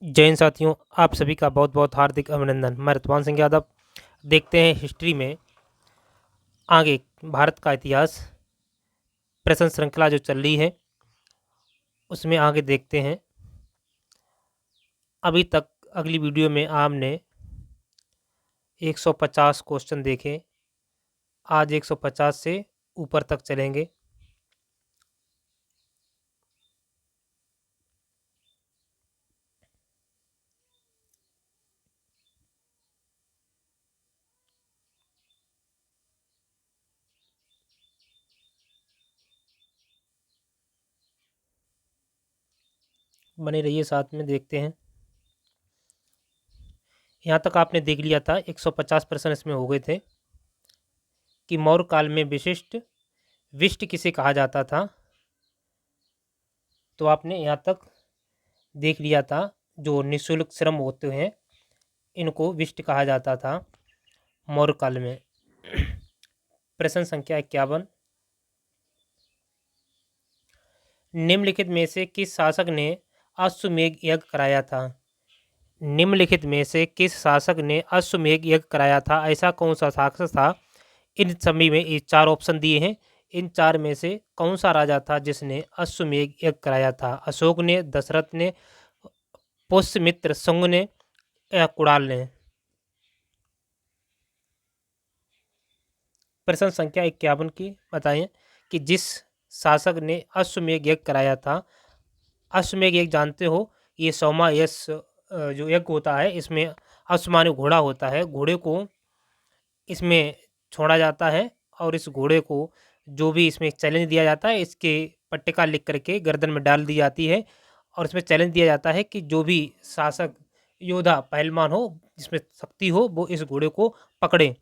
जय हिंद साथियों, आप सभी का बहुत बहुत हार्दिक अभिनंदन। मैं ऋतवान सिंह यादव। देखते हैं हिस्ट्री में आगे भारत का इतिहास प्रश्न श्रृंखला जो चल रही है उसमें आगे देखते हैं। अभी तक अगली वीडियो में आपने 150 क्वेश्चन देखे। आज 150 से ऊपर तक चलेंगे। बने रहिए साथ में, देखते हैं। यहाँ तक आपने देख लिया था, 150 प्रश्न इसमें हो गए थे कि मौर्य काल में विशिष्ट विष्ट किसे कहा जाता था। तो आपने यहाँ तक देख लिया था, जो निःशुल्क श्रम होते हैं इनको विष्ट कहा जाता था मौर्य काल में। प्रश्न संख्या 51, निम्नलिखित में से किस शासक ने अश्वमेध यज्ञ कराया था। निम्नलिखित में से किस शासक ने अश्वमेध यज्ञ कराया था, ऐसा कौन सा शासक था। इन सभी में ये 4 ऑप्शन दिए हैं। इन 4 में से कौन सा राजा था जिसने अश्वमेध यज्ञ कराया था। अशोक ने, दशरथ ने, पुष्यमित्र शुंग ने या कुणाल ने। प्रश्न संख्या 51 की बताएं कि जिस शासक ने अश्वमेध यज्ञ कराया था। अश्वमेध यज्ञ जानते हो, ये सौमा यश जो यज्ञ होता है, इसमें अश्वमानी घोड़ा होता है। घोड़े को इसमें छोड़ा जाता है और इस घोड़े को जो भी इसमें चैलेंज दिया जाता है, इसके पट्टिका लिख करके गर्दन में डाल दी जाती है और इसमें चैलेंज दिया जाता है कि जो भी शासक योद्धा पहलवान हो, जिसमें शक्ति हो, वो इस घोड़े को पकड़े।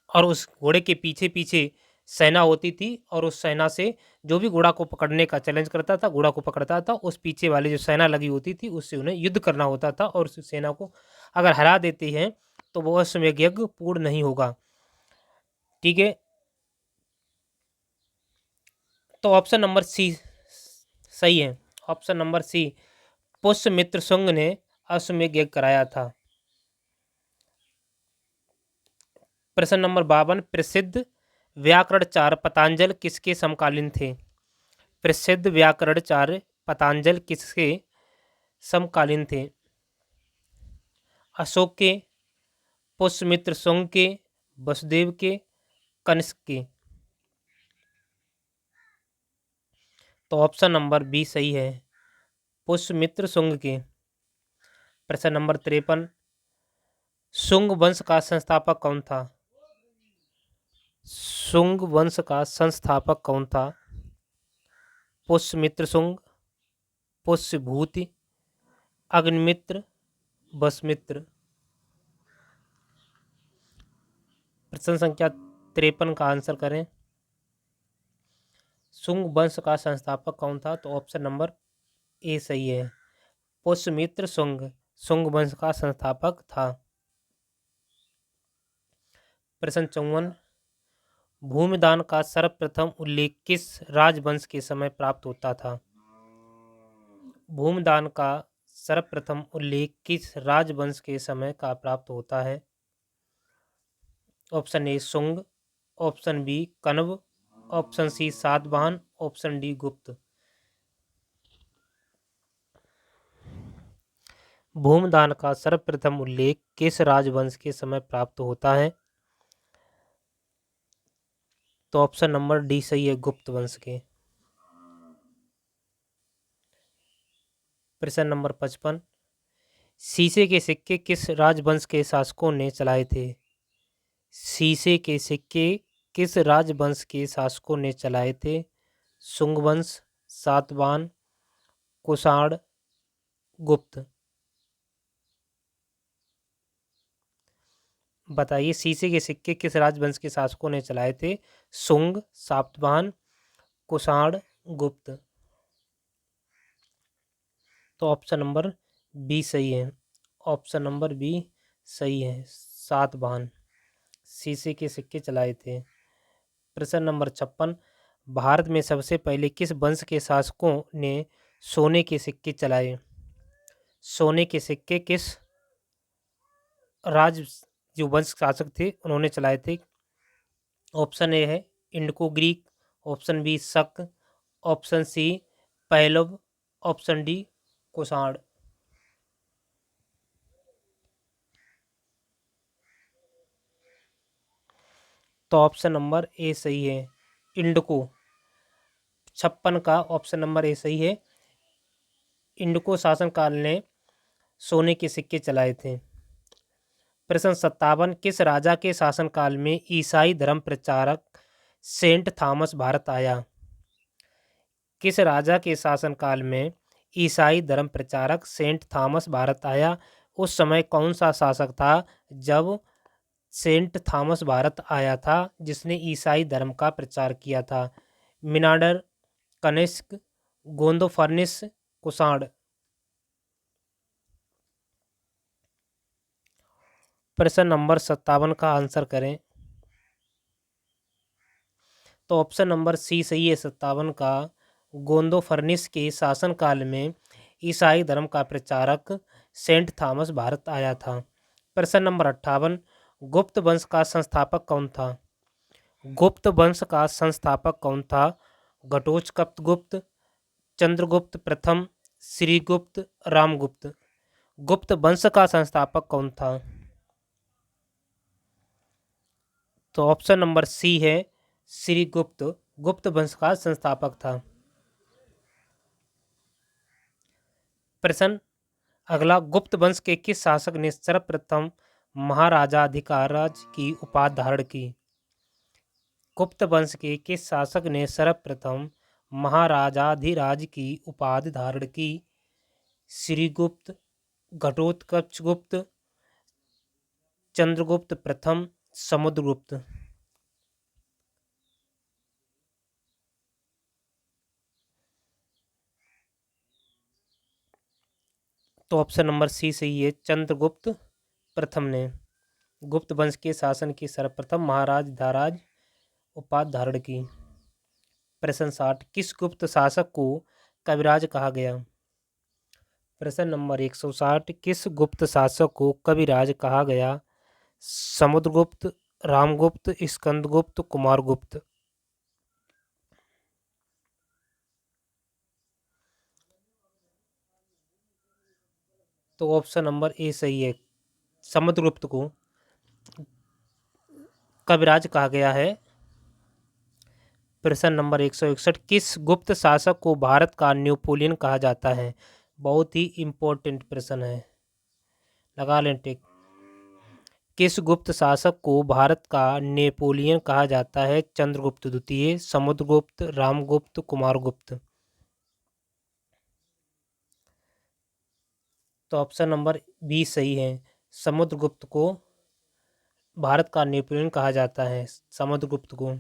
और उस घोड़े के पीछे पीछे सेना होती थी और उस सेना से जो भी घोड़ा को पकड़ने का चैलेंज करता था, घोड़ा को पकड़ता था, उस पीछे वाली जो सेना लगी होती थी उससे उन्हें युद्ध करना होता था। और उस सेना को अगर हरा देते हैं तो वो अश्वमेध यज्ञ पूर्ण नहीं होगा। ठीक है, तो ऑप्शन नंबर सी सही है। Option number C, Pushyamitra Shunga ने अश्वमेध यज्ञ कराया था। प्रश्न नंबर 52, प्रसिद्ध व्याकरणचार्य पतंजल किसके समकालीन थे। प्रसिद्ध व्याकरणचार्य पतंजल किसके समकालीन थे। अशोक के, पुष्यमित्र शुंग के, वसुदेव के, कनिष्क के। तो ऑप्शन नंबर बी सही है, पुष्यमित्र शुंग के। प्रश्न नंबर 53, शुंग वंश का संस्थापक कौन था। शुंग वंश का संस्थापक कौन था। पुष्यमित्र शुंग, पुष्यभूति, अग्निमित्र, वसुमित्र। प्रश्न संख्या 53 का आंसर करें। शुंग वंश का संस्थापक कौन था, तो ऑप्शन नंबर ए सही है, पुष्यमित्र शुंग शुंग वंश का संस्थापक था। प्रश्न 54, भूमिदान का सर्वप्रथम उल्लेख किस राजवंश के समय प्राप्त होता था। भूमिदान का सर्वप्रथम उल्लेख किस राजवंश के समय का प्राप्त होता है। Option A Shunga, option B Kanva, option C Satavahana, option D Gupta. भूमिदान का सर्वप्रथम उल्लेख किस राजवंश के समय प्राप्त होता है। तो ऑप्शन नंबर डी सही है, गुप्त वंश के। प्रश्न नंबर 55, शीशे के सिक्के किस राजवंश के शासकों ने चलाए थे। शीशे के सिक्के किस राजवंश के शासकों ने चलाए थे। शुंग वंश, सातवाहन, कुषाण, गुप्त। बताइए, शीशे के सिक्के किस राजवंश के शासकों ने चलाए थे। शुंग, सातवाहन, कुषाण, गुप्त। तो ऑप्शन नंबर बी सही है। ऑप्शन नंबर बी सही है, सातवाहन शीशे के सिक्के चलाए थे। प्रश्न नंबर 56, भारत में सबसे पहले किस वंश के शासकों ने सोने के सिक्के चलाए। सोने के सिक्के किस राज जो वंश शासक थे उन्होंने चलाए थे? ऑप्शन ए है Indo Greek, option B Shaka, option C Pahlava, option D Kushan. तो ऑप्शन नंबर ए सही है, इंडको। 56 का ऑप्शन नंबर ए सही है। इंडको शासनकाल ने सोने के सिक्के चलाए थे। प्रश्न 57, किस राजा के शासनकाल में ईसाई धर्म प्रचारक सेंट थॉमस भारत आया? किस राजा के शासनकाल में ईसाई धर्म प्रचारक सेंट थॉमस भारत आया? उस समय कौन सा शासक था जब सेंट थॉमस भारत आया था जिसने ईसाई धर्म का प्रचार किया था? मिनांडर, कनिष्क, गोंदोफर्निस, कुषाण। प्रश्न नंबर 57 का आंसर करें। तो ऑप्शन नंबर सी सही है, 57 का। गोंदोफर्निस के शासनकाल में ईसाई धर्म का प्रचारक सेंट थॉमस भारत आया था। प्रश्न नंबर 58, गुप्त वंश का संस्थापक कौन था? गुप्त वंश का संस्थापक कौन था? घटोत्कच गुप्त, चंद्रगुप्त प्रथम, श्रीगुप्त, रामगुप्त। गुप्त वंश का संस्थापक कौन था? तो ऑप्शन नंबर सी है, श्रीगुप्त गुप्त वंश का संस्थापक था। प्रश्न अगला, गुप्त वंश के किस शासक ने सर्वप्रथम महाराजाधिराज की उपाधि धारण की? गुप्त वंश के किस शासक ने सर्वप्रथम महाराजाधिराज की उपाधि धारण की? श्रीगुप्त, घटोत्कच गुप्त, चंद्रगुप्त प्रथम, समुद्रगुप्त। तो ऑप्शन नंबर सी सही है, चंद्रगुप्त प्रथम ने गुप्त वंश के शासन की सर्वप्रथम महाराजाधिराज उपाधि धारण की। प्रश्न 60, किस गुप्त शासक को कविराज कहा गया? प्रश्न नंबर 160, किस गुप्त शासक को कविराज कहा गया? समुद्रगुप्त, रामगुप्त, स्कंदगुप्त, कुमारगुप्त। तो ऑप्शन नंबर ए सही है, समुद्रगुप्त को कविराज कहा गया है। प्रश्न नंबर 161, किस गुप्त शासक को भारत का नेपोलियन कहा जाता है? बहुत ही इंपॉर्टेंट प्रश्न है, लगा लें टिक। किस गुप्त शासक को भारत का नेपोलियन कहा जाता है? चंद्रगुप्त द्वितीय, समुद्रगुप्त, रामगुप्त, कुमारगुप्त। तो ऑप्शन नंबर बी सही है, समुद्रगुप्त को भारत का नेपोलियन कहा जाता है, समुद्रगुप्त को।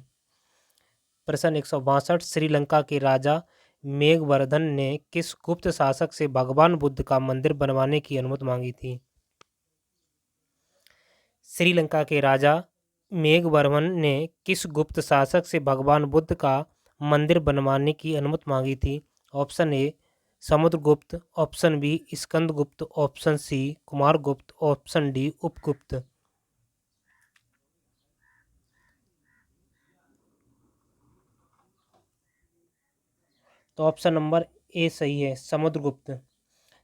प्रश्न 162, श्रीलंका के राजा मेघवर्धन ने किस गुप्त शासक से भगवान बुद्ध का मंदिर बनवाने की अनुमति मांगी थी? श्रीलंका के राजा मेघवर्धन ने किस गुप्त शासक से भगवान बुद्ध का मंदिर बनवाने की अनुमति मांगी थी? Option A Samudragupta, option B Skandagupta, option C Kumaragupta, option D Upagupta. तो ऑप्शन नंबर ए सही है, समुद्रगुप्त।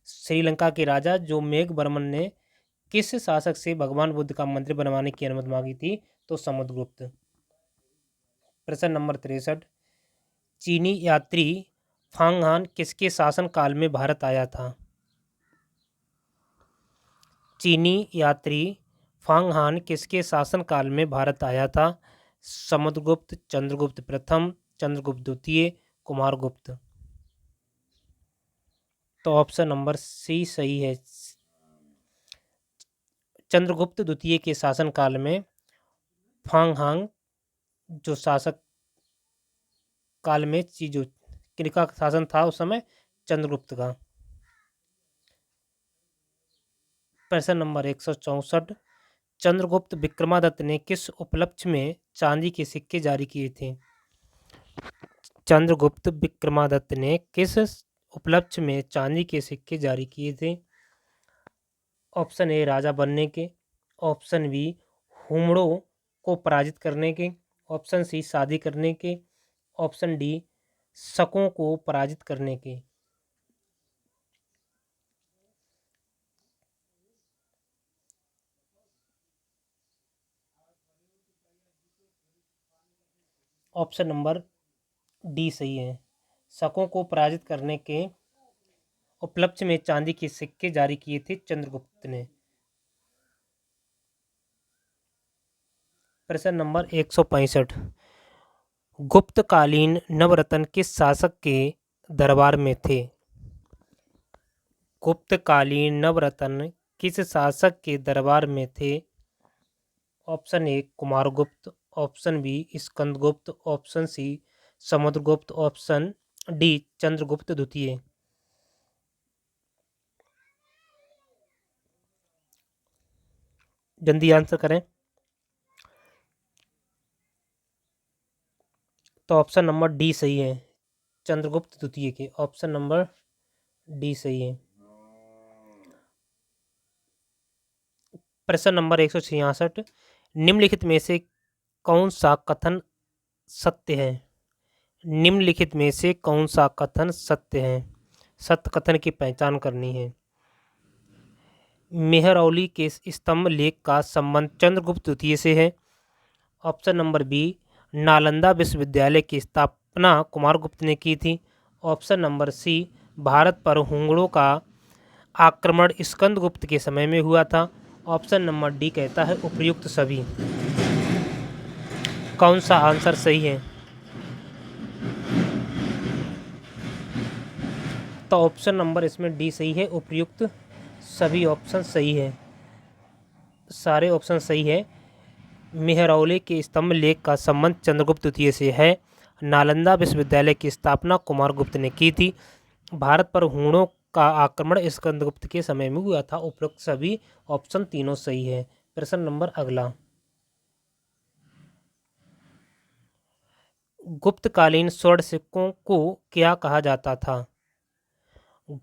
श्रीलंका के राजा जो मेघवर्मन ने किस शासक से भगवान बुद्ध का मंदिर बनवाने की अनुमति मांगी थी? तो समुद्रगुप्त। प्रश्न नंबर 63, चीनी यात्री फांगहान किसके शासन काल में भारत आया था? चीनी यात्री फांगहान किसके शासन काल में भारत आया था? समुद्रगुप्त, चंद्रगुप्त प्रथम, चंद्रगुप्त द्वितीय, कुमारगुप्त। तो ऑप्शन नंबर सी सही है, चंद्रगुप्त द्वितीय के शासन काल में फांगहांग जो शासक काल में जो किनका शासन था उस समय? चंद्रगुप्त का। प्रश्न नंबर 164, चंद्रगुप्त विक्रमादित्य ने किस उपलक्ष्य में चांदी के सिक्के जारी किए थे? चंद्रगुप्त विक्रमादित्य ने किस उपलक्ष्य में चांदी के सिक्के जारी किए थे? ऑप्शन ए राजा बनने के, ऑप्शन बी हुमड़ों को पराजित करने के, ऑप्शन सी शादी करने के, ऑप्शन डी शकों को पराजित करने के। ऑप्शन नंबर डी सही है। शकों को पराजित करने के उपलक्ष्य में चांदी के सिक्के जारी किए थे चंद्रगुप्त ने। प्रश्न नंबर 165, गुप्तकालीन नवरत्न किस शासक के दरबार में थे? गुप्तकालीन नवरत्न किस शासक के दरबार में थे? Option A Kumaragupta, option B Skandagupta, option C Samudragupta, option D Chandragupta द्वितीय। जल्दी आंसर करें। तो ऑप्शन नंबर डी सही है, चंद्रगुप्त द्वितीय के। ऑप्शन नंबर डी सही है। प्रश्न नंबर 166, निम्नलिखित में से कौन सा कथन सत्य है? निम्नलिखित में से कौन सा कथन सत्य है? सत्य कथन की पहचान करनी है। मेहरौली के स्तंभ लेख का संबंध चंद्रगुप्त द्वितीय से है। ऑप्शन नंबर बी, नालंदा विश्वविद्यालय की स्थापना कुमारगुप्त ने की थी। ऑप्शन नंबर सी, भारत पर हुंगड़ों का आक्रमण स्कंदगुप्त के समय में हुआ था। ऑप्शन नंबर डी कहता है उपर्युक्त सभी। कौन सा आंसर सही है? तो ऑप्शन नंबर इसमें डी सही है, उपर्युक्त सभी ऑप्शन सही है। सारे ऑप्शन सही है। मेहरौली के स्तंभ लेख का संबंध चंद्रगुप्त द्वितीय से है। नालंदा विश्वविद्यालय की स्थापना कुमारगुप्त ने की थी। भारत पर हुणों का आक्रमण स्कंदगुप्त के समय में हुआ था। उपरोक्त सभी ऑप्शन तीनों सही है। प्रश्न नंबर अगला, गुप्तकालीन स्वर्ण सिक्कों को क्या कहा जाता था?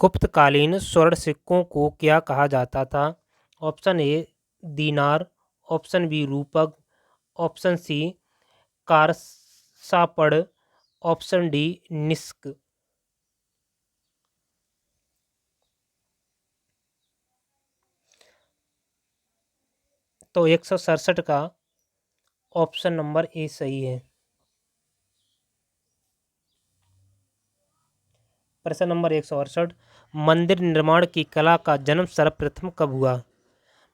गुप्तकालीन स्वर्ण सिक्कों को क्या कहा जाता था? ऑप्शन ए दीनार, ऑप्शन बी रूपक, ऑप्शन सी कारसापड़, ऑप्शन डी निष्क। तो 167 का ऑप्शन नंबर ए सही है। प्रश्न नंबर 168, मंदिर निर्माण की कला का जन्म सर्वप्रथम कब हुआ?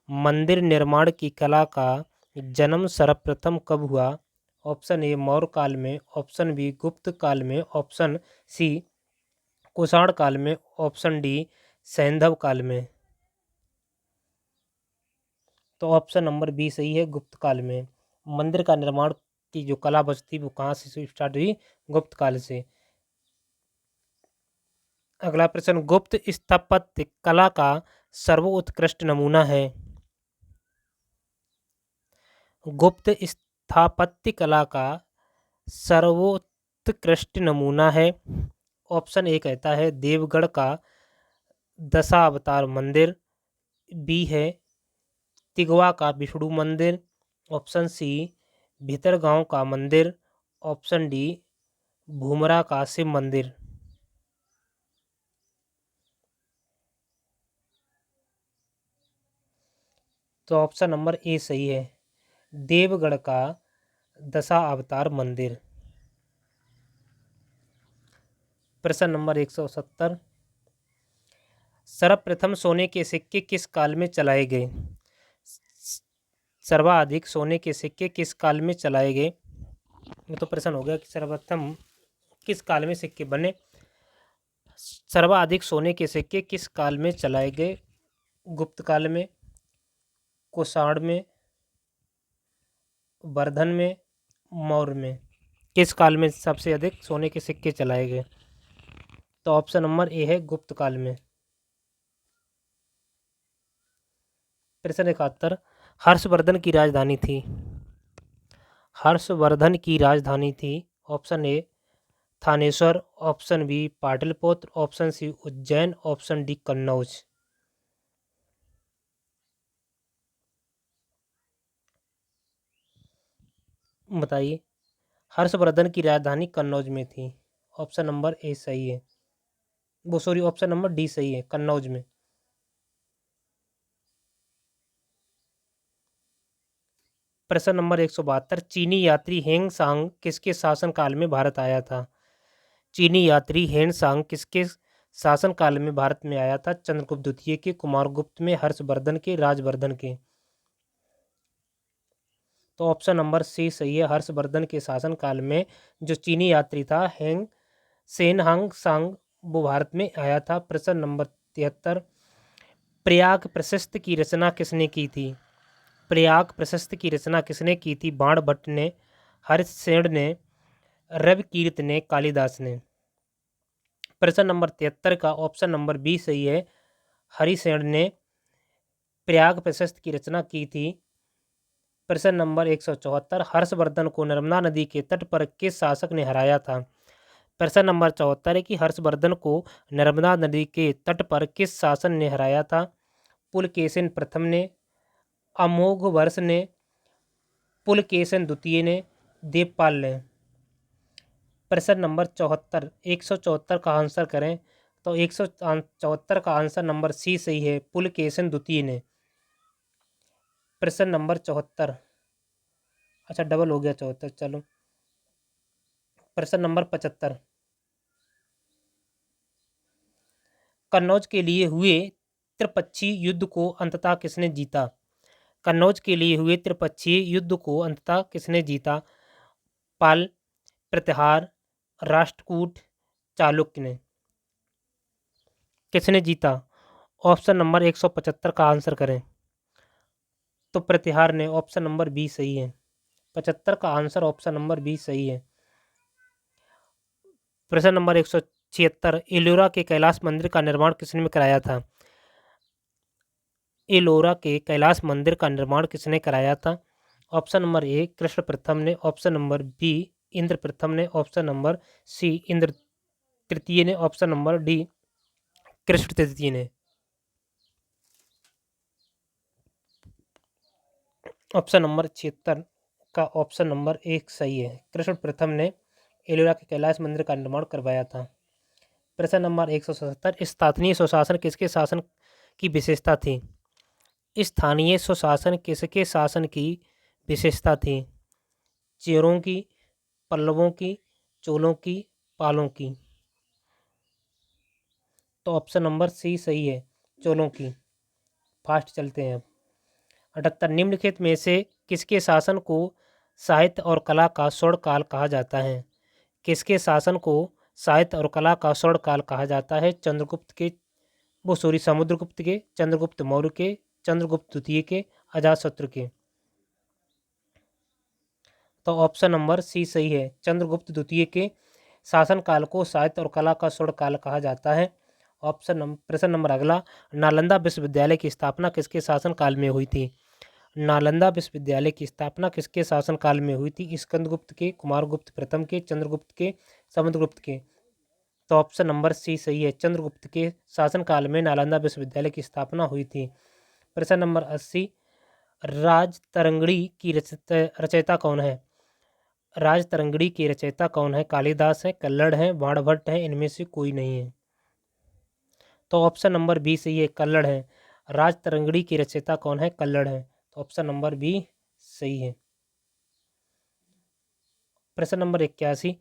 मंदिर निर्माण की कला का जन्म सर्वप्रथम कब हुआ? ऑप्शन ए मौर्य काल में, ऑप्शन बी गुप्त काल में, ऑप्शन सी कुषाण काल में, ऑप्शन डी सैंधव काल में। तो ऑप्शन नंबर बी सही है, गुप्त काल में। मंदिर का निर्माण की जो कला बचती वो कहाँ से स्टार्ट हुई? गुप्त काल से। अगला प्रश्न, गुप्त स्थापत्य कला का सर्वोत्कृष्ट नमूना है? गुप्त स्थापत्य कला का सर्वोत्कृष्ट नमूना है। ऑप्शन ए कहता है देवगढ़ का दशावतार मंदिर, बी है तिगवा का विष्णु मंदिर, ऑप्शन सी भीतरगांव का मंदिर, ऑप्शन डी भूमरा का शिव मंदिर। तो ऑप्शन नंबर ए सही है, देवगढ़ का दशा अवतार मंदिर। प्रश्न नंबर 170, सर्वप्रथम सोने के सिक्के किस काल में चलाए गए? सर्वाधिक सोने के सिक्के किस काल में चलाए गए? ये तो प्रश्न हो गया कि सर्वप्रथम किस काल में सिक्के बने। सर्वाधिक सोने के सिक्के किस काल में चलाए गए? गुप्त काल में, कुषाण में, वर्धन में, मौर्य में। किस काल में सबसे अधिक सोने के सिक्के चलाए गए? तो ऑप्शन नंबर ए है गुप्त काल में। प्रश्न 71, हर्षवर्धन की राजधानी थी? हर्षवर्धन की राजधानी थी option A Thaneshwar, option B Pataliputra, option C Ujjain, option D Kannauj. बताइए। हर्षवर्धन की राजधानी कन्नौज में थी। ऑप्शन नंबर ए सही है। वो सॉरी, ऑप्शन नंबर डी सही है, कन्नौज में। प्रश्न नंबर 172, चीनी यात्री हेंग सांग किसके शासनकाल में भारत आया था? चीनी यात्री हेंग सांग किसके शासनकाल में भारत में आया था? चंद्रगुप्त द्वितीय के, कुमारगुप्त में, हर्षवर्धन के, राजवर्धन के। तो ऑप्शन नंबर सी सही है, हर्षवर्धन के शासनकाल में जो चीनी यात्री था हेंग सेन हांग सांग, वो भारत में आया था। प्रश्न नंबर 73, प्रयाग प्रशस्त की रचना किसने की थी? प्रयाग प्रशस्त की रचना किसने की थी? बाणभट्ट ने, हरिश्सेन ने, रविकीर्त ने, कालिदास ने। प्रश्न नंबर 73 का ऑप्शन नंबर बी सही है, हरिश्सेन ने प्रयाग प्रशस्त की रचना की थी। प्रश्न नंबर 174, हर्षवर्धन को नर्मदा नदी के तट पर किस शासक ने हराया था? प्रश्न नंबर 74 है कि हर्षवर्धन को नर्मदा नदी के तट पर किस शासक ने हराया था? पुलकेशिन प्रथम ने, अमोघ वर्ष ने, पुलकेशिन द्वितीय ने, देवपाल ने। प्रश्न नंबर 74, 174 का आंसर करें तो 174 का आंसर नंबर सी सही है, पुलकेशिन द्वितीय ने। प्रश्न नंबर 74, अच्छा डबल हो गया 74, चलो। प्रश्न नंबर 75, कन्नौज के लिए हुए त्रिपक्षीय युद्ध को अंततः किसने जीता? कन्नौज के लिए हुए त्रिपक्षीय युद्ध को अंततः किसने जीता? पाल, प्रतिहार, राष्ट्रकूट, चालुक्य ने। किसने जीता? ऑप्शन नंबर 175 का आंसर करें तो प्रतिहार ने। ऑप्शन नंबर बी सही है, 75 का आंसर ऑप्शन नंबर बी सही है। प्रश्न नंबर 176, एलोरा के कैलाश मंदिर का निर्माण किसने कराया था? एलोरा के कैलाश मंदिर का निर्माण किसने कराया था? ऑप्शन नंबर ए कृष्ण प्रथम ने, ऑप्शन नंबर बी इंद्र प्रथम ने, ऑप्शन नंबर सी इंद्र तृतीय ने, ऑप्शन नंबर डी कृष्ण तृतीय ने। ऑप्शन नंबर 76 का ऑप्शन नंबर एक सही है, कृष्ण प्रथम ने एलोरा के कैलाश मंदिर का निर्माण करवाया था। प्रश्न नंबर 177, स्थानीय स्वशासन किसके शासन की विशेषता थी? स्थानीय स्वशासन किसके शासन की विशेषता थी? चेरों की, पल्लवों की, चोलों की, पालों की। तो ऑप्शन नंबर सी सही है, चोलों की। फास्ट चलते हैं अब। 78, निम्नलिखित में से किसके शासन को साहित्य और कला का स्वर्ण काल कहा जाता है? किसके शासन को साहित्य और कला का स्वर्ण काल कहा जाता है? चंद्रगुप्त के, वो सॉरी समुद्रगुप्त के, चंद्रगुप्त मौर्य के, चंद्रगुप्त द्वितीय के, अजातशत्रु के। तो ऑप्शन नंबर सी सही है, चंद्रगुप्त द्वितीय के शासनकाल को साहित्य और कला का स्वर्ण काल कहा जाता है। प्रश्न नंबर अगला, नालंदा विश्वविद्यालय की स्थापना किसके शासनकाल में हुई थी? नालंदा विश्वविद्यालय की स्थापना किसके शासनकाल में हुई थी? स्कंदगुप्त के, कुमारगुप्त प्रथम के, चंद्रगुप्त के, समुद्रगुप्त के। तो ऑप्शन नंबर सी सही है, चंद्रगुप्त के शासनकाल में नालंदा विश्वविद्यालय की स्थापना हुई थी। प्रश्न नंबर 80, राजतरंगिणी की रचयिता कौन है? राजतरंगिणी की रचयिता कौन है? कालिदास है, कल्लड़ है, बाणभट्ट है, इनमें से कोई नहीं है। तो ऑप्शन नंबर बी सही है, कल्लड़ है। राजतरंगिणी की रचयिता कौन है? कल्लड़ है। तो ऑप्शन नंबर बी सही है। प्रश्न नंबर 81,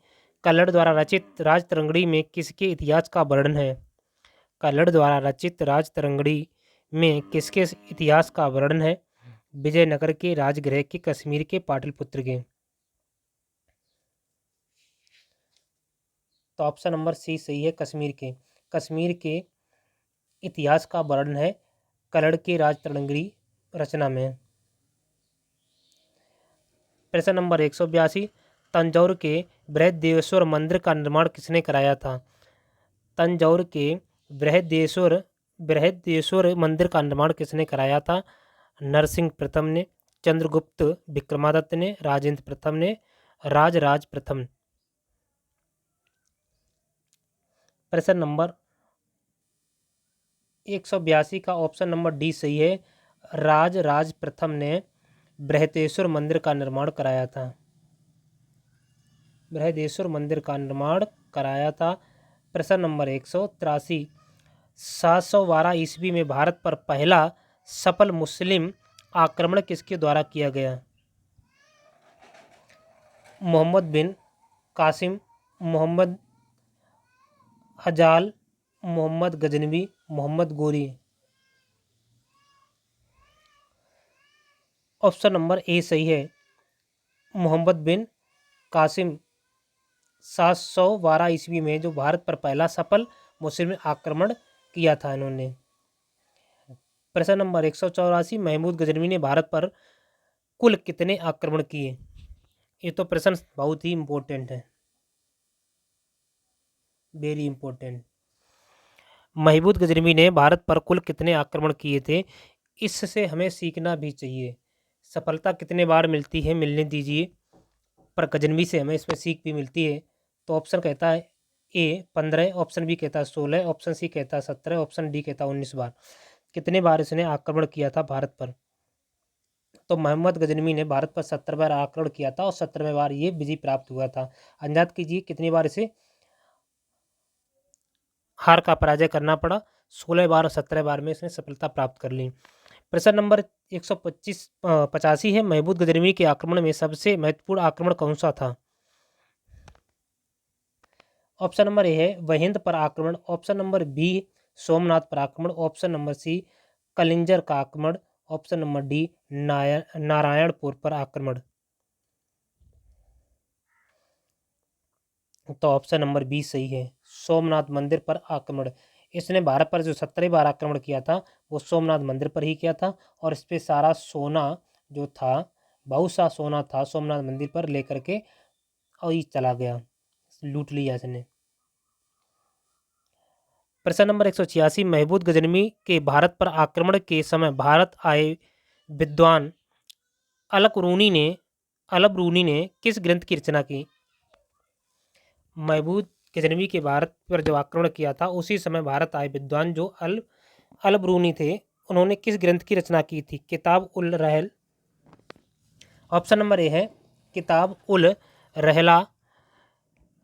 कल्लड़ द्वारा रचित राजतरंगिणी में किसके इतिहास का वर्णन है? कल्लड़ द्वारा रचित राजतरंगिणी में किसके इतिहास का वर्णन है? विजयनगर के, राजगृह के, कश्मीर के, पाटलिपुत्र के। तो ऑप्शन नंबर सी सही है, कश्मीर के। कश्मीर के इतिहास का वर्णन है कल्लड़ के राजतरंगिणी रचना में। प्रश्न नंबर 182, तंजौर के बृहदेश्वर मंदिर का निर्माण किसने कराया था? तंजौर के बृहदेश्वर बृहदेश्वर मंदिर का निर्माण किसने कराया था? नरसिंह प्रथम ने, चंद्रगुप्त विक्रमादित्य ने, राजेंद्र प्रथम ने, राजराज प्रथम। प्रश्न नंबर 182 का ऑप्शन नंबर डी सही है, राजराज प्रथम ने बृहदेश्वर मंदिर का निर्माण कराया था। बृहदेश्वर मंदिर का निर्माण कराया था? प्रश्न नंबर 183, 712 ईस्वी में भारत पर पहला सफल मुस्लिम आक्रमण किसके द्वारा किया गया? मोहम्मद बिन कासिम, मोहम्मद हजाल, मोहम्मद गजनवी, मोहम्मद गोरी। ऑप्शन नंबर ए सही है, मोहम्मद बिन कासिम। 712 ईस्वी में जो भारत पर पहला सफल मुस्लिम आक्रमण किया था इन्होंने। प्रश्न नंबर 184, महमूद गजनवी ने भारत पर कुल कितने आक्रमण किए? ये तो प्रश्न बहुत ही इंपॉर्टेंट है, वेरी इंपॉर्टेंट। महमूद गजनवी ने भारत पर कुल कितने आक्रमण किए थे? इससे हमें सीखना भी चाहिए। सफलता कितने बार मिलती है, मिलने दीजिए, पर गजनवी से हमें इसमें सीख भी मिलती है। तो ऑप्शन कहता है ए 15, ऑप्शन बी कहता है 16, ऑप्शन सी कहता है 17, ऑप्शन डी कहता है 19 बार। कितने बार इसने आक्रमण किया था भारत पर? तो मोहम्मद गजनवी ने भारत पर 70 बार आक्रमण किया था और 17वें बार ये विजय प्राप्त हुआ था। अंदाज कीजिए कितनी बार इसे हार का पराजय करना पड़ा। 16 बार और 17 बार में इसने सफलता प्राप्त कर ली। प्रश्न नंबर 185 है, महमूद गजनवी के आक्रमण में सबसे महत्वपूर्ण आक्रमण कौन सा था? ऑप्शन नंबर ए है वहिंद पर आक्रमण, ऑप्शन नंबर बी सोमनाथ पर आक्रमण, ऑप्शन नंबर सी कलिंजर का आक्रमण, ऑप्शन नंबर डी नारायणपुर पर आक्रमण। तो ऑप्शन नंबर बी सही है, सोमनाथ मंदिर पर आक्रमण। इसने भारत पर जो 17 बार आक्रमण किया था वो सोमनाथ मंदिर पर ही किया था और इस पे सारा सोना जो था, बहुत सा सोना था, सोमनाथ मंदिर पर लेकर के और ये चला गया, लूट लिया इसने। प्रश्न नंबर 186, महमूद गजनवी के भारत पर आक्रमण के समय भारत आए विद्वान अलबरूनी ने किस ग्रंथ की रचना की? महमूद गजनवी के भारत पर जो आक्रमण किया था उसी समय भारत आए विद्वान जो अलबरूनी थे, उन्होंने किस ग्रंथ की रचना की थी? किताब उल रहल, ऑप्शन नंबर ए है किताब उल रहला,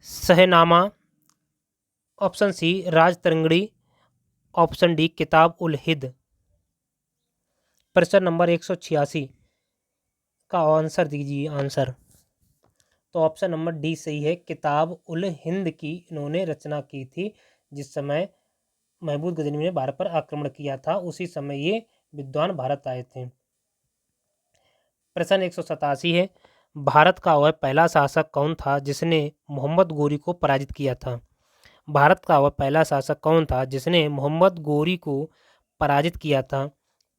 सहनामा, option C Rajatarangini, option D किताब उल हिंद। प्रश्न नंबर 186 का आंसर दीजिए आंसर। तो ऑप्शन नंबर डी सही है, किताब उल हिंद की इन्होंने रचना की थी। जिस समय महमूद गजनवी ने भारत पर आक्रमण किया था उसी समय ये विद्वान भारत आए थे। प्रश्न 187 है, भारत का वह पहला शासक कौन था जिसने मोहम्मद गोरी को पराजित किया था? भारत का वह पहला शासक कौन था जिसने मोहम्मद गोरी को पराजित किया था?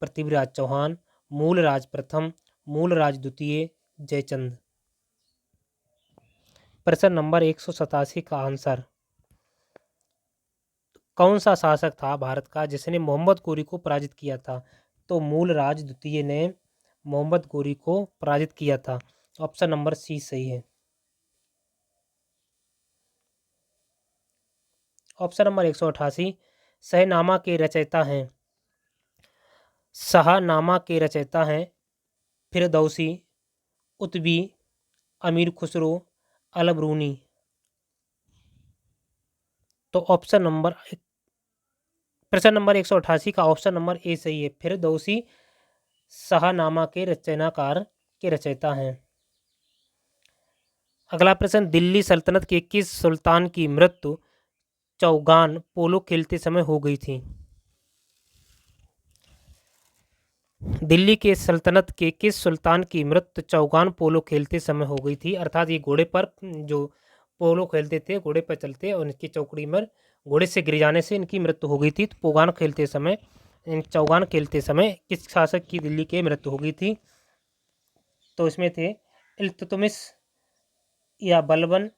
पृथ्वीराज चौहान, मूलराज प्रथम, मूलराज द्वितीय, जयचंद। प्रश्न नंबर 187 का आंसर, कौन सा शासक था भारत का जिसने मोहम्मद गोरी को पराजित किया था? तो मूलराज द्वितीय ने मोहम्मद गोरी को पराजित किया था। ऑप्शन नंबर सी सही है। ऑप्शन नंबर 188, शहनामा के रचयिता हैं शाहनामा के रचयिता हैं फिरदौसी, उतबी, अमीर खुसरो, अलबरूनी। तो ऑप्शन नंबर प्रश्न नंबर 188 का ऑप्शन नंबर ए सही है, फिरदौसी शाहनामा के रचनाकार के रचयिता हैं। अगला प्रश्न, दिल्ली सल्तनत के किस सुल्तान की मृत्यु चौगान पोलो खेलते समय हो गई थी? दिल्ली के सल्तनत के किस सुल्तान की मृत्यु चौगान पोलो खेलते समय हो गई थी? अर्थात ये घोड़े पर जो पोलो खेलते थे, घोड़े पर चलते और इनकी चौकड़ी में घोड़े से गिर जाने से इनकी मृत्यु हो गई थी। तो चौगान खेलते समय किस शासक की दिल्ली की मृत्यु हो गई थी? तो इसमें थे इल्तुतमिश या बलबन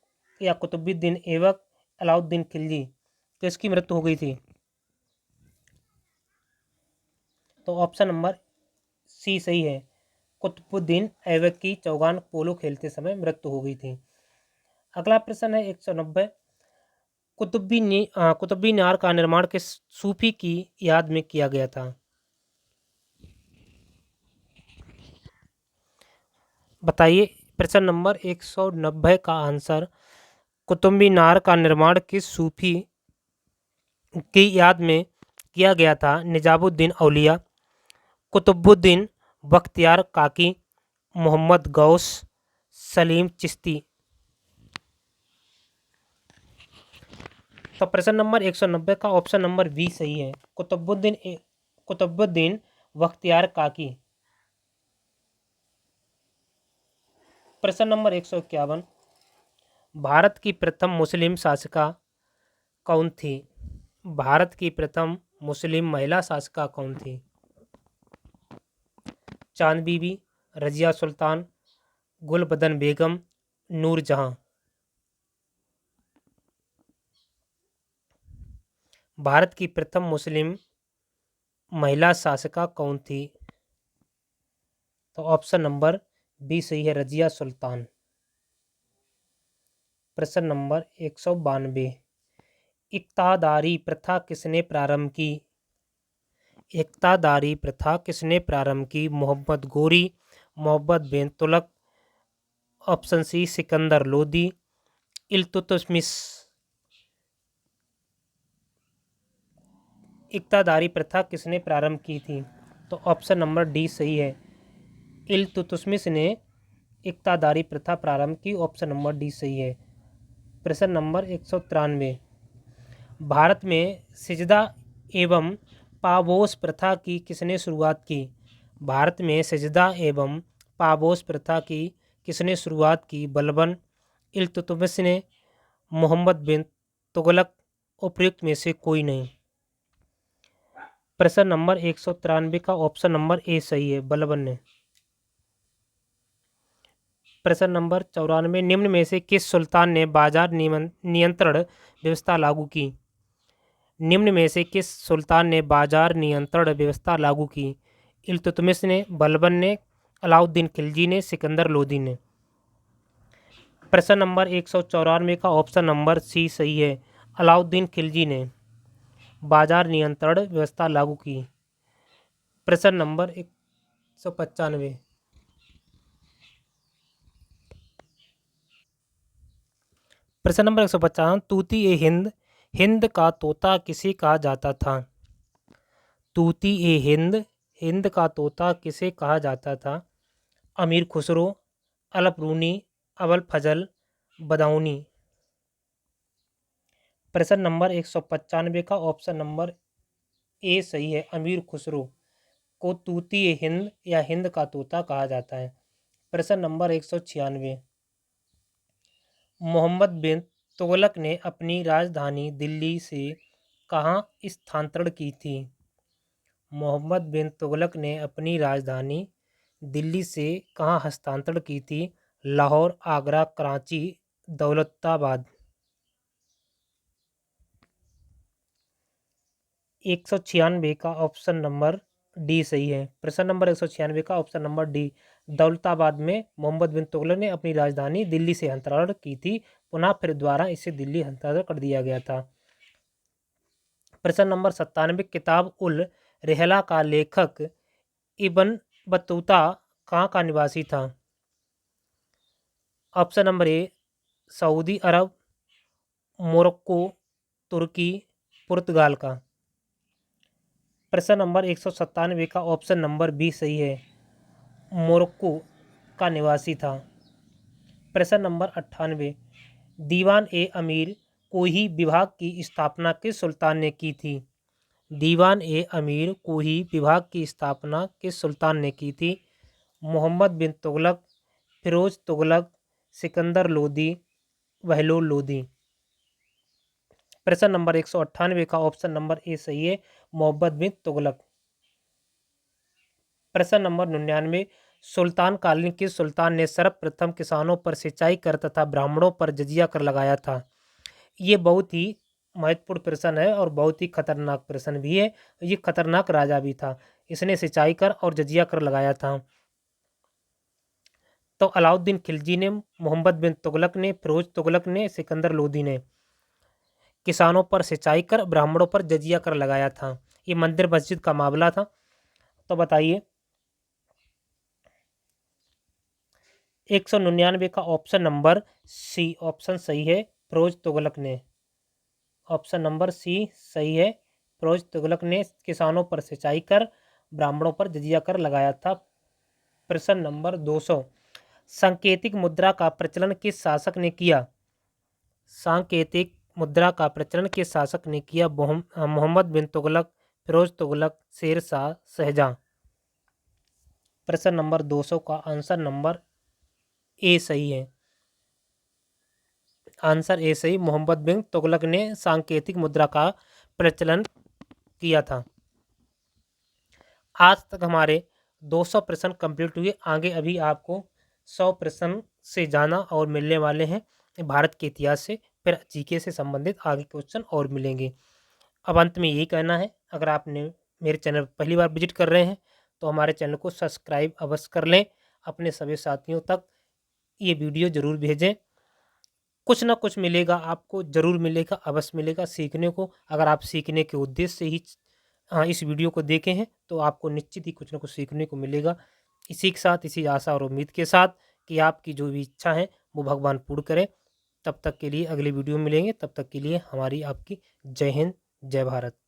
या कुतुबुद्दीन ऐबक, अलाउद्दीन खिलजी। तो इसकी मृत्यु हो गई थी। तो ऑप्शन नंबर सी सही है, कुतुबुद्दीन ऐबक की चौगान पोलो खेलते समय मृत्यु हो गई थी। अगला प्रश्न है 190, कुतुब मीनार का निर्माण किस सूफी की याद में किया गया था? बताइए। प्रश्न नंबर 190 का आंसर कुतुब मीनार का निर्माण किस सूफी की याद में किया गया था? निजामुद्दीन औलिया, कुतुबुद्दीन बख्तियार काकी, मोहम्मद गौस, सलीम चिश्ती। तो प्रश्न नंबर 190 का ऑप्शन नंबर बी सही है, कुतुबुद्दीन बख्तियार काकी। प्रश्न नंबर 151, भारत की प्रथम मुस्लिम शासिका कौन थी? भारत की प्रथम मुस्लिम महिला शासिका कौन थी? चांद बीबी, रजिया सुल्तान, गुलबदन बेगम, नूरजहां। भारत की प्रथम मुस्लिम महिला शासिका कौन थी? तो ऑप्शन नंबर बी सही है, रजिया सुल्तान। प्रश्न नंबर 192, इक्तादारी प्रथा किसने प्रारंभ की? इक्तादारी प्रथा किसने प्रारंभ की? मोहम्मद गोरी, मोहम्मद बिन तुगलक, ऑप्शन सी सिकंदर लोदी, इल्तुतमिश। इक्तादारी प्रथा किसने प्रारंभ की थी? तो ऑप्शन नंबर डी सही है, इल्तुतमिश ने इक्तादारी प्रथा प्रारंभ की। ऑप्शन नंबर डी सही है। प्रश्न नंबर 193, भारत में सिजदा एवं पाबोस प्रथा की किसने शुरुआत की? भारत में सिजदा एवं पाबोस प्रथा की किसने शुरुआत की? बलबन, इल्तुतमिश ने, मोहम्मद बिन तुगलक, उपयुक्त में से कोई नहीं। प्रश्न नंबर 193 का ऑप्शन नंबर ए सही है, बलबन ने। प्रश्न नंबर 94, निम्न में से किस सुल्तान ने बाजार नियंत्रण व्यवस्था लागू की? निम्न में से किस सुल्तान ने बाजार नियंत्रण व्यवस्था लागू की? इल्तुतमिश ने, बलबन ने, अलाउद्दीन खिलजी ने, सिकंदर लोदी ने। प्रश्न नंबर 194 का ऑप्शन नंबर सी सही है, अलाउद्दीन खिलजी ने बाजार नियंत्रण व्यवस्था लागू की। प्रश्न नंबर 195, प्रश्न नंबर 155, तूती ए हिंद, हिंद का तोता किसे कहा जाता था? तूती ए हिंद, हिंद का तोता किसे कहा जाता था? अमीर खुसरो, अलपरूनी, अबुल फजल, बदाऊनी। प्रश्न नंबर 195 का ऑप्शन नंबर ए सही है, अमीर खुसरो को तूती ए हिंद या हिंद का तोता कहा जाता है। प्रश्न नंबर 196, मोहम्मद बिन तुगलक ने अपनी राजधानी दिल्ली से कहाँ स्थानांतरण की थी? मोहम्मद बिन तुगलक ने अपनी राजधानी दिल्ली से कहाँ हस्तांतरण की थी? लाहौर, आगरा, कराची, दौलताबाद। 196 का ऑप्शन नंबर डी सही है। प्रश्न नंबर 196 का ऑप्शन नंबर डी, दौलताबाद में मोहम्मद बिन तुगलक ने अपनी राजधानी दिल्ली से हस्तांतरण की थी, पुनः फिर द्वारा इसे दिल्ली हस्तांतरण कर दिया गया था। प्रश्न नंबर 97, किताब उल रहला का लेखक इब्न बतूता कहाँ का निवासी था? ऑप्शन नंबर ए सऊदी अरब, मोरक्को, तुर्की, पुर्तगाल का। प्रश्न नंबर 197 का ऑप्शन नंबर बी सही है, मोरक्को का निवासी था। प्रश्न नंबर 98, दीवान ए अमीर कोही विभाग की स्थापना किस सुल्तान ने की थी? दीवान ए अमीर कोही विभाग की स्थापना किस सुल्तान ने की थी? मोहम्मद बिन तुगलक, फिरोज तुगलक, सिकंदर लोदी, बहलोल लोदी। प्रश्न नंबर 198 का ऑप्शन नंबर ए सही है, मोहम्मद बिन तुगलक। प्रश्न नंबर 99, सुल्तान कालीन किस सुल्तान ने सर्वप्रथम किसानों पर सिंचाई कर तथा ब्राह्मणों पर जजिया कर लगाया था? ये बहुत ही महत्वपूर्ण प्रश्न है और बहुत ही खतरनाक प्रश्न भी है। ये खतरनाक राजा भी था, इसने सिंचाई कर और जजिया कर लगाया था। तो अलाउद्दीन खिलजी ने, मोहम्मद बिन तुगलक ने, फिरोज तुगलक ने, सिकंदर लोदी ने किसानों पर सिंचाई कर ब्राह्मणों पर जजिया कर लगाया था। ये मंदिर मस्जिद का मामला था। तो बताइए 199 का ऑप्शन नंबर सी ऑप्शन सही है, फिरोज तुगलक ने। ऑप्शन नंबर सी सही है। फिरोज तुगलक ने किसानों पर सिंचाई कर, ब्राह्मणों पर जजिया कर लगाया था। प्रश्न नंबर 200, सांकेतिक मुद्रा का प्रचलन किस शासक ने किया? सांकेतिक मुद्रा का प्रचलन किस शासक ने किया? मोहम्मद बिन तुगलक, फिरोज तुगलक, शेर शाह, शाहजहां। प्रश्न नंबर 200 का आंसर नंबर ए सही है। आंसर ए सही, मोहम्मद बिन तुगलक ने सांकेतिक मुद्रा का प्रचलन किया था। आज तक हमारे 200 प्रश्न कंप्लीट हुए। आगे अभी आपको 100 प्रश्न से जाना और मिलने वाले हैं भारत के इतिहास से, फिर जीके से संबंधित आगे क्वेश्चन और मिलेंगे। अब अंत में यही कहना है, अगर आपने मेरे चैनल पर पहली बार विजिट कर रहे हैं तो हमारे चैनल को सब्सक्राइब अवश्य कर लें। अपने सभी साथियों तक ये वीडियो ज़रूर भेजें। कुछ ना कुछ मिलेगा आपको, ज़रूर मिलेगा, अवश्य मिलेगा सीखने को। अगर आप सीखने के उद्देश्य से ही इस वीडियो को देखे हैं तो आपको निश्चित ही कुछ ना कुछ सीखने को मिलेगा। इसी के साथ, इसी आशा और उम्मीद के साथ कि आपकी जो भी इच्छा है वो भगवान पूर्ण करे। तब तक के लिए अगले वीडियो में मिलेंगे। तब तक के लिए हमारी आपकी जय हिंद, जय भारत।